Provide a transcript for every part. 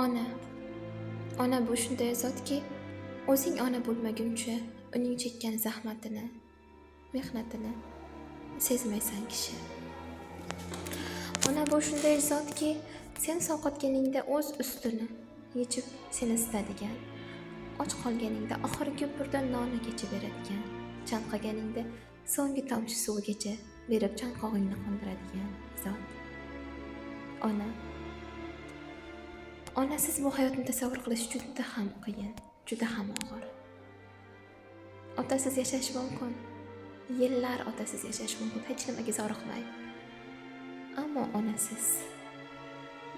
Ona. Ona bu shunday zotki, o'zing ona bo'lmaguncha uning chekkan zahmatini, mehnatini sezmaysan kishi. Ona bu shunday zotki, sen sovqotganingda o'z ustini yechib seni isitadigan, och qolganingda oxirgi burda nonigacha beradigan, chanqaganingda so'nggi tomchi suvigacha berib chanqog'ingni qondiradigan zot. Ona. Onasiz bu hayotni tasavvur qilish juda ham qiyin, juda ham og'ir. Otasiz yashash mumkin. Yillar otasiz yashash mumkin, hech nimaga zoriqmay. Ammo onasiz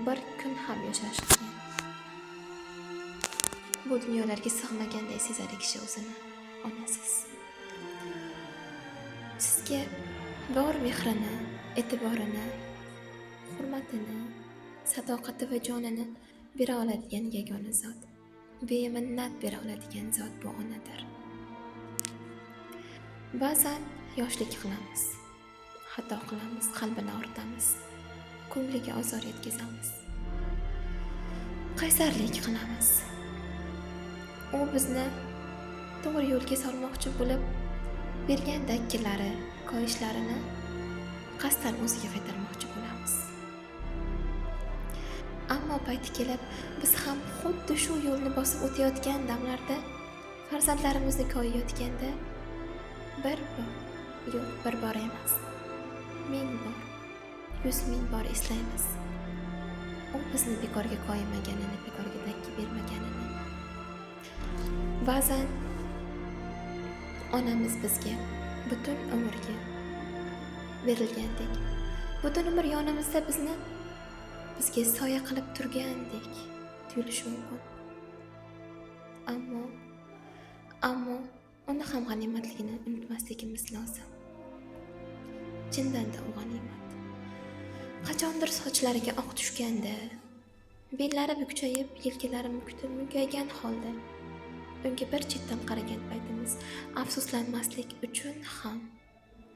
bir kun ham yashash qiyin. Bu dunyolarga sig'maganday sezadi kishi o'zini, onasiz. Sizga bor mehrini, e'tiborini, hurmatini, sadoqati va jonini bera oladigan yagona zot, beminnat bera oladigan zot bu onadir. Ba'zan yoshlik qilamiz, xato qilamiz, qalbini og'ritamiz, ko'ngliga ozor yetkazamiz, qaysarlik qilamiz. U bizni to'g'ri yo'lga solmoqchi bo'lib, bergan dakkilari, koyishlarini qasddan o'ziga qaytarmoqchi bo'lamiz. Ammo payti kelib, biz ham xuddi shu yo'lni bosib o'tayotgan damlarda farzandlarimizni koyiyotganda bir bor emas, 1000 bor, 100,000 bor eslaymiz. U bizni bekorga koyimaganini, bekorga dakki bermaganini. Ba'zan onamiz bizga butun umrga berilgandek, butun umr yonimizda bizga soya qilib turgandek tuyulishi mumkin. Ammo uni ham g'animatligini unutmasligimiz lozim. Chindan da u g'animat. Qachondir sochlariga oq tushganda, bellari bukchayib, yelkalari munkaygan holda unga bir chetdan qaragan paytimiz afsuslanmaslik uchun ham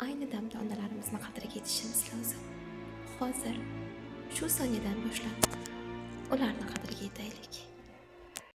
ayni damda onalarimizni qadriga yetishimiz lozim. Hozir shu soniyadan boshlab ularni qadriga yetaylik.